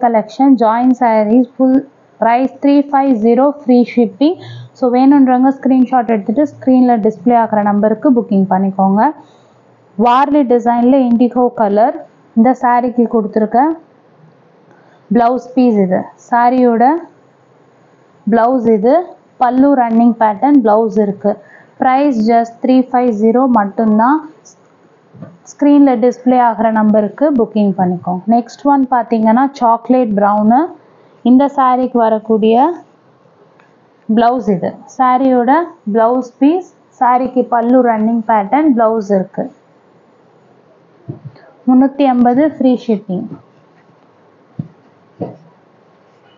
collection join sarees full price 350 free shipping. So வேணும்ன்றவங்க screenshot எடுத்துட்டு ஸ்க்ரீன்ல display ஆகிற நம்பருக்கு புக்கிங் பண்ணிக்கோங்க. வார்லி டிசைன்ல இண்டிகோ கலர் இந்த சாரிக்கு கொடுத்துருக்க பிளவுஸ் பீஸ். இது சாரியோட பிளவுஸ். இது பல்லு ரன்னிங் பேட்டர்ன் பிளவுஸ் இருக்கு. ப்ரைஸ் ஜஸ்ட் 350 மட்டும்தான். ஸ்க்ரீன்ல டிஸ்ப்ளே ஆகிற நம்பருக்கு புக்கிங் பண்ணிக்கோங்க. நெக்ஸ்ட் ஒன் பார்த்தீங்கன்னா சாக்லேட் ப்ரௌனு. இந்த சாரிக்கு வரக்கூடிய பிளவுஸ். இது சாரியோட பிளவுஸ் பீஸ். சாரிக்கு பல்லு ரன்னிங் பேட்டர்ன் பிளவுஸ் இருக்கு. 350 ஃப்ரீ ஷிப்பிங்.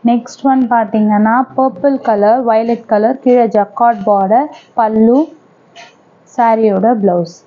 நெக்ஸ்ட் ஒன் பார்த்தீங்கன்னா பர்பிள் கலர் வயலட் கலர், கீழே ஜக்கார்ட் பார்டர், பல்லு, சாரியோட பிளவுஸ்.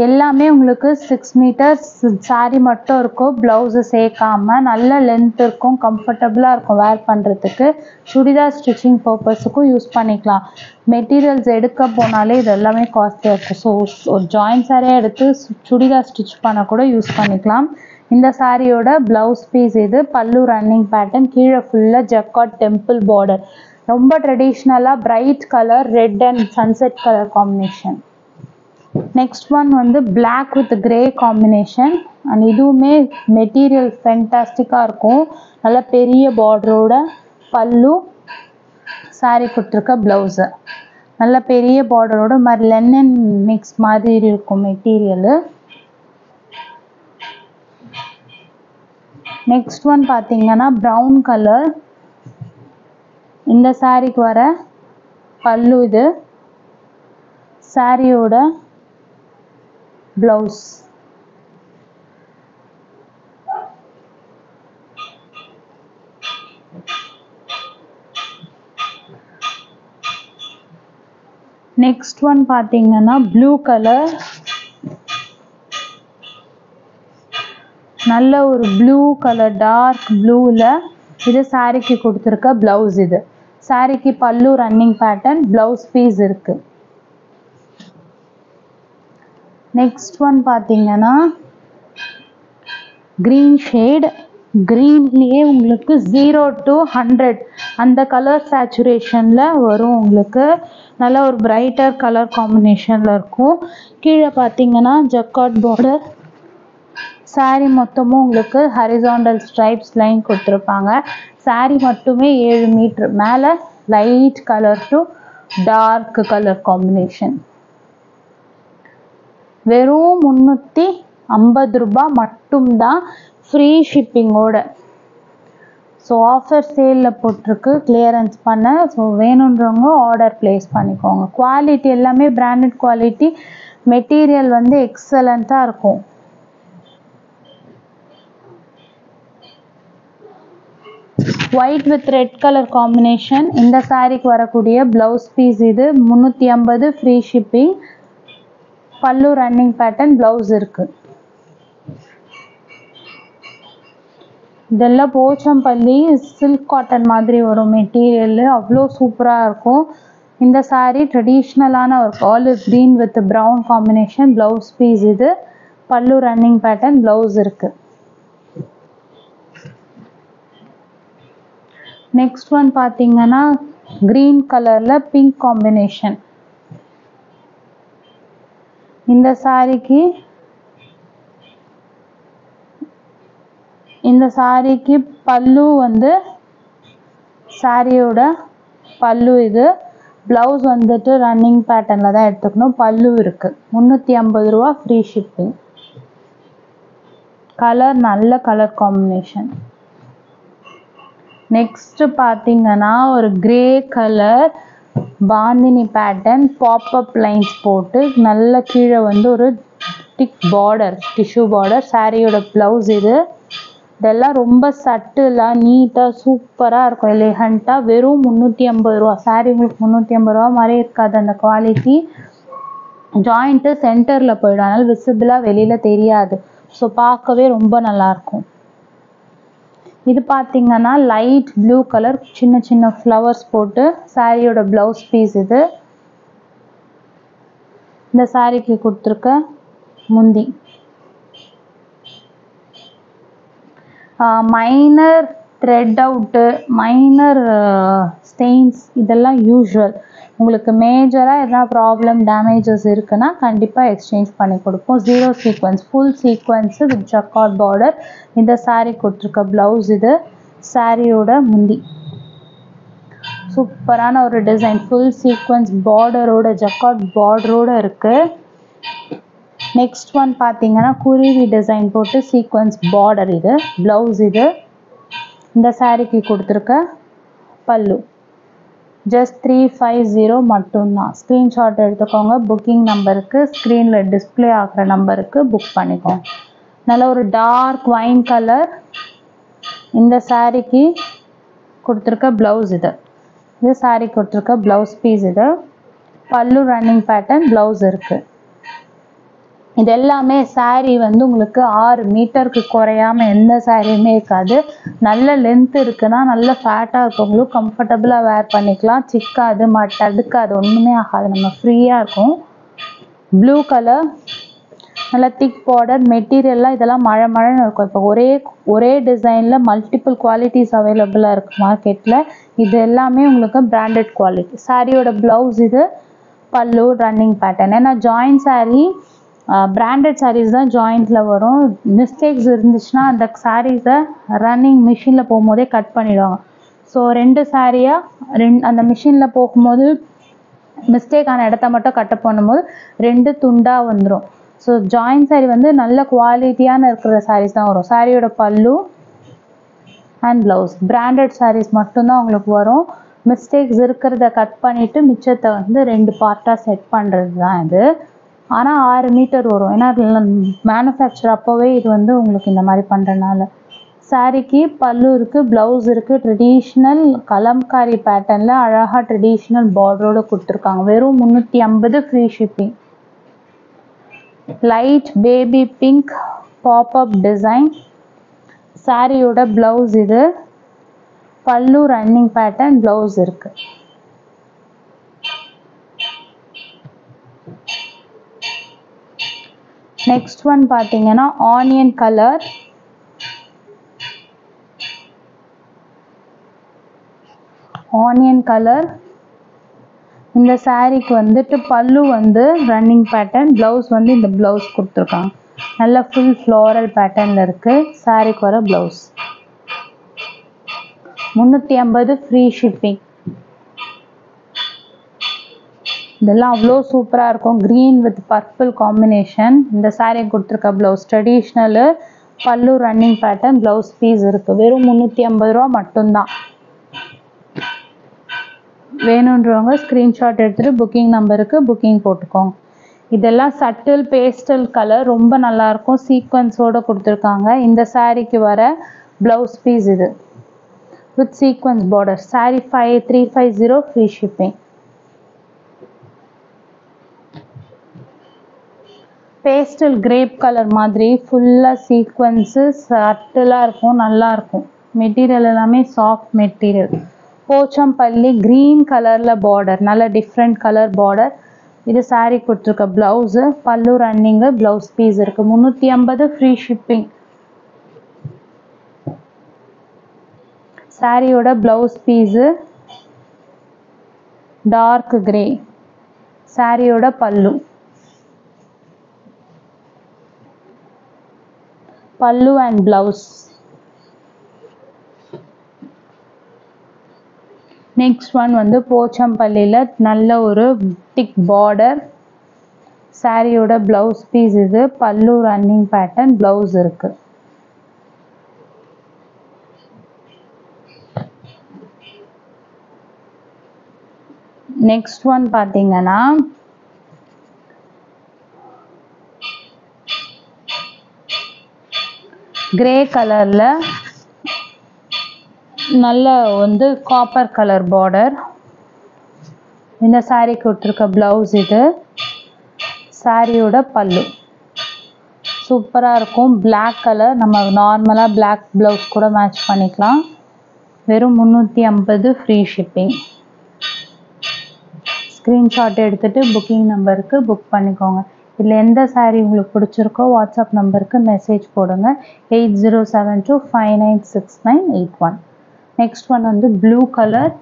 எல்லாமே உங்களுக்கு 6 மீட்டர்ஸ் சாரி மட்டும் இருக்கும், பிளவுஸு சேர்க்காம. நல்ல லென்த் இருக்கும், கம்ஃபர்டபுளாக இருக்கும் வேர் பண்ணுறதுக்கு. சுடிதார் ஸ்டிச்சிங் பர்பஸுக்கும் யூஸ் பண்ணிக்கலாம். மெட்டீரியல்ஸ் எடுக்க போனாலே இது எல்லாமே காஸ்ட்லியாக இருக்கும். ஸோ ஒரு ஜாயின் சாரியாக எடுத்து சுடிதார் ஸ்டிச் பண்ண கூட யூஸ் பண்ணிக்கலாம். இந்த சாரியோட பிளவுஸ் பீஸ். இது பல்லு ரன்னிங் பேட்டர்ன், கீழே ஃபுல்லாக ஜக்கார்ட் டெம்பிள் பார்டர். ரொம்ப ட்ரெடிஷ்னலாக bright colour red and sunset colour combination. Next one வந்து black with grey combination. And இதுவுமே மெட்டீரியல் ஃபென்டாஸ்டிக்காக இருக்கும். நல்ல பெரிய பார்டரோட பல்லு, சாரி கொடுத்துருக்க ப்ளவுஸு. நல்ல பெரிய பார்டரோட மாதிரி லெனன் மிக்ஸ் மாதிரி இருக்கும் மெட்டீரியலு. நெக்ஸ்ட் ஒன் பார்த்தீங்கன்னா ப்ரௌன் கலர். இந்த சாரிக்கு வர பல்லு. இது சாரியோட பிளவுஸ். நெக்ஸ்ட் ஒன் பார்த்தீங்கன்னா ப்ளூ கலர். நல்ல ஒரு ப்ளூ கலர் டார்க் ப்ளூவில் இது சாரிக்கு கொடுத்துருக்க பிளவுஸ். இது சாரிக்கு பல்லு ரன்னிங் பேட்டர்ன், பிளவுஸ் பீஸ் இருக்கு. நெக்ஸ்ட் ஒன் பார்த்தீங்கன்னா க்ரீன் ஷேட். க்ரீன்லேயே உங்களுக்கு 0 to 100 அந்த கலர் சேச்சுரேஷனில் வரும். உங்களுக்கு நல்ல ஒரு பிரைட்டர் கலர் காம்பினேஷனில் இருக்கும். கீழே பார்த்தீங்கன்னா ஜக்கார்ட் பார்டர். சாரி மொத்தமும் உங்களுக்கு ஹரிசாண்டல் ஸ்ட்ரைப்ஸ் லைன் கொடுத்துருப்பாங்க. சாரி மட்டுமே 7 மீட்டர். மேலே light colour to dark colour combination. வெறும் 350 ரூபாய் மட்டும்தான் ஃப்ரீ ஷிப்பிங்கோட. ஸோ ஆஃபர் சேலில் போட்டிருக்கு கிளியரன்ஸ் பண்ண. ஸோ வேணுன்றவங்க ஆர்டர் ப்ளேஸ் பண்ணிக்கோங்க. குவாலிட்டி எல்லாமே பிராண்டட் குவாலிட்டி. மெட்டீரியல் வந்து எக்ஸலண்ட்டாக இருக்கும். White with red colour combination. இந்த சாரிக்கு வரக்கூடிய பிளவுஸ் பீஸ். இது 350 free shipping. Pallu running pattern, blouse இருக்கு. இதெல்லாம் போச்சம்பள்ளி சில்க் காட்டன் மாதிரி வரும் மெட்டீரியல். அவ்வளோ சூப்பராக இருக்கும். இந்த சாரீ ட்ரெடிஷ்னலான ஒரு olive green with brown combination. Blouse piece. இது பல்லு ரன்னிங் பேட்டர்ன், பிளவுஸ் இருக்கு. நெக்ஸ்ட் ஒன் பார்த்தீங்கன்னா க்ரீன் கலரில் பிங்க் காம்பினேஷன். இந்த சாரிக்கு பல்லு வந்து சாரியோட பல்லு. இது பிளவுஸ் வந்துட்டு ரன்னிங் பேட்டர்னில் தான் எடுத்துக்கணும். பல்லு இருக்கு. 350 ரூபா ஃப்ரீ ஷிப்பிங். கலர் நல்ல கலர் காம்பினேஷன். நெக்ஸ்ட் பார்த்தீங்கன்னா ஒரு grey colour bandhani pattern, pop-up lines போட்டு நல்ல கீழே வந்து ஒரு திக் பார்டர், டிஷ்யூ பார்டர். சாரியோட பிளவுஸ். இதெல்லாம் ரொம்ப சட்டிலாக நீட்டாக சூப்பராக இருக்கும், எலிகண்ட்டாக. வெறும் 350 ரூபா. சாரி உங்களுக்கு 350 ரூபா மாதிரி இருக்காது அந்த குவாலிட்டி. ஜாயிண்ட்டு சென்டரில் போயிடும், அதனால் விசிபிளாக வெளியில் தெரியாது. ஸோ பார்க்கவே ரொம்ப நல்லாயிருக்கும். இது பார்த்தீங்கன்னா லைட் ப்ளூ கலர், சின்ன சின்ன ஃப்ளவர்ஸ் போட்டு சாரியோட பிளவுஸ் பீஸ். இது இந்த சாரிக்கு கொடுத்துருக்க முந்தி. Minor thread out, minor stains இதெல்லாம் யூஷுவல். உங்களுக்கு மேஜராக எதனா ப்ராப்ளம் டேமேஜஸ் இருக்குன்னா கண்டிப்பாக எக்ஸ்சேஞ்ச் பண்ணி கொடுப்போம். 0 sequence full sequence with jacquard border. இந்த saree கொடுத்துருக்க ப்ளவுஸ் இது. சாரியோட முந்தி சூப்பரான ஒரு டிசைன் ஃபுல் சீக்வன்ஸ் பார்டரோட ஜக்கார்ட் பார்டரோட இருக்குது. நெக்ஸ்ட் ஒன் பார்த்தீங்கன்னா குருவி டிசைன் போட்டு சீக்வன்ஸ் பார்டர். இது ப்ளவுஸ். இது இந்த சாரிக்கு கொடுத்துருக்க பல்லு. ஜஸ்ட் 350 மட்டும்தான். ஸ்க்ரீன்ஷாட் எடுத்துக்கோங்க. புக்கிங் நம்பருக்கு ஸ்க்ரீனில் டிஸ்பிளே ஆகிற நம்பருக்கு புக் பண்ணிக்கோங்க. நல்ல ஒரு டார்க் வைன் கலர் இந்த சாரிக்கு கொடுத்துருக்க ப்ளவுஸ். இது சாரி கொடுத்துருக்க ப்ளவுஸ் பீஸ். இது பல்லு ரன்னிங் பேட்டர்ன் ப்ளவுஸ் இருக்குது. இது எல்லாமே saree வந்து உங்களுக்கு 6 மீட்டருக்கு குறையாமல் எந்த சாரியுமே இருக்காது. நல்ல லென்த் இருக்குன்னா நல்ல ஃபேட்டாக இருக்கவங்களும் கம்ஃபர்டபுளாக வேர் பண்ணிக்கலாம். சிக்காது தடுக்காது, ஒன்றுமே ஆகாது. நம்ம ஃப்ரீயாக இருக்கும். ப்ளூ கலர் நல்லா திக் பார்டர். மெட்டீரியல்லாம் இதெல்லாம் மழைன்னு இருக்கும். இப்போ ஒரே டிசைனில் மல்டிபிள் குவாலிட்டிஸ் அவைலபிளாக இருக்குது மார்க்கெட்டில். இது எல்லாமே உங்களுக்கு பிராண்டட் குவாலிட்டி. சாரியோட ப்ளவுஸ். இது பல்லு ரன்னிங் பேட்டர்ன். ஏன்னா ஜாயின்ட் saree பிராண்டட் சாரீஸ் தான் ஜாயிண்டில் வரும். மிஸ்டேக்ஸ் இருந்துச்சுன்னா அந்த சாரீஸை ரன்னிங் மிஷினில் போகும்போதே கட் பண்ணிவிடுவாங்க. ஸோ 2 சாரியாக அந்த மிஷினில் போகும்போது மிஸ்டேக் ஆன இடத்த மட்டும் கட் பண்ணும்போது 2 துண்டாக வந்துடும். ஸோ ஜாயின்ட் saree வந்து நல்ல குவாலிட்டியான இருக்கிற சாரீஸ் தான் வரும். சாரியோட பல்லு அண்ட் ப்ளவுஸ். பிராண்டட் சாரீஸ் மட்டும்தான் உங்களுக்கு வரும். மிஸ்டேக்ஸ் இருக்கிறத கட் பண்ணிவிட்டு மிச்சத்தை வந்து 2 பார்ட்டாக செட் பண்ணுறது தான் இது. ஆனால் 6 மீட்டர் வரும். ஏன்னா மேனுஃபேக்சர் அப்போவே இது வந்து உங்களுக்கு இந்த மாதிரி பண்ணுறதுனால. சாரிக்கு பல்லு இருக்குது, ப்ளவுஸ் இருக்குது. ட்ரெடிஷ்னல் கலம்காரி பேட்டர்னில் அழகாக ட்ரெடிஷ்னல் பார்டரோடு கொடுத்துருக்காங்க. வெறும் 350 free shipping. Light baby pink pop-up design. சாரியோட ப்ளவுஸ். இது பல்லு ரன்னிங் பேட்டர்ன் ப்ளவுஸ் இருக்குது. நெக்ஸ்ட் ஒன் பார்த்தீங்கன்னா ஆனியன் கலர். இந்த சாரீக்கு வந்துட்டு பல்லு வந்து ரன்னிங் பேட்டர்ன், ப்ளவுஸ் வந்து இந்த ப்ளவுஸ் கொடுத்துருக்காங்க. நல்ல ஃபுல் ஃப்ளோரல் பேட்டர்னில் இருக்குது. சாரீக்கு வர ப்ளவுஸ். 350 free shipping. இதெல்லாம் அவ்வளோ சூப்பராக இருக்கும். Green with purple combination. இந்த சாரீ கொடுத்துருக்க ப்ளவுஸ் ட்ரெடிஷ்னலு. பல்லு ரன்னிங் பேட்டர்ன், ப்ளவுஸ் பீஸ் இருக்குது. வெறும் 350 ரூபா மட்டும்தான். வேணுன்றவங்க ஸ்க்ரீன்ஷாட் எடுத்துகிட்டு புக்கிங் நம்பருக்கு புக்கிங் போட்டுக்கோங்க. இதெல்லாம் சட்டில் பேஸ்டல் கலர், ரொம்ப நல்லாயிருக்கும். சீக்வன்ஸோடு கொடுத்துருக்காங்க. இந்த சாரீக்கு வர ப்ளவுஸ் பீஸ் இது with sequins border. Sari 350 free shipping. Pastel grape colour மாதிரி ஃபுல்லாக சீக்வன்ஸு சட்டிலாக இருக்கும், நல்லாயிருக்கும். மெட்டீரியல் எல்லாமே சாஃப்ட் மெட்டீரியல். போச்சம்பள்ளி க்ரீன் கலரில் பார்டர், நல்ல டிஃப்ரெண்ட் கலர் பார்டர். இது சாரீ கொடுத்துருக்க ப்ளவுஸு. பல்லு ரன்னிங்கு, ப்ளவுஸ் பீஸ் இருக்குது. 350 ஃப்ரீ ஷிப்பிங். சாரியோட ப்ளவுஸ் பீஸு டார்க் கிரே. சாரியோட பல்லு அண்ட் ப்ளவுஸ். நெக்ஸ்ட் ஒன் வந்து போச்சம்பள்ளியில் நல்ல ஒரு திக் பார்டர். சாரியோட ப்ளவுஸ் பீஸ் இது. பல்லு ரன்னிங் பேட்டர்ன், ப்ளவுஸ் இருக்குது. நெக்ஸ்ட் ஒன் பார்த்தீங்கன்னா கிரே கலரில் நல்ல வந்து காப்பர் கலர் பார்டர். இந்த சாரீ கொடுத்துருக்க ப்ளவுஸ் இது. சாரியோட பல்லு சூப்பராக இருக்கும். பிளாக் கலர், நம்ம நார்மலாக பிளாக் ப்ளவுஸ் கூட மேட்ச் பண்ணிக்கலாம். வெறும் 350 ஃப்ரீ ஷிப்பிங். ஸ்க்ரீன்ஷாட் எடுத்துகிட்டு புக்கிங் நம்பருக்கு புக் பண்ணிக்கோங்க. இதில் எந்த saree உங்களுக்கு பிடிச்சிருக்கோ வாட்ஸ்அப் நம்பருக்கு மெசேஜ் போடுங்க 8072596981. நெக்ஸ்ட் ஒன் வந்து ப்ளூ கலர்.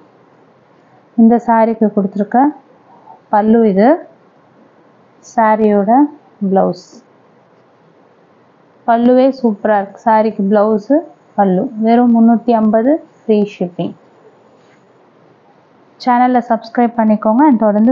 இந்த சாரீக்கு கொடுத்துருக்க பல்லு இது, சாரியோட ப்ளவுஸ். பல்லுவே சூப்பராக இருக்குது. சாரிக்கு ப்ளவுஸு பல்லு வெறும் 350 ஃப்ரீ ஷிப்பிங். சேனலை சப்ஸ்கிரைப் பண்ணிக்கோங்க அண்ட் தொடர்ந்து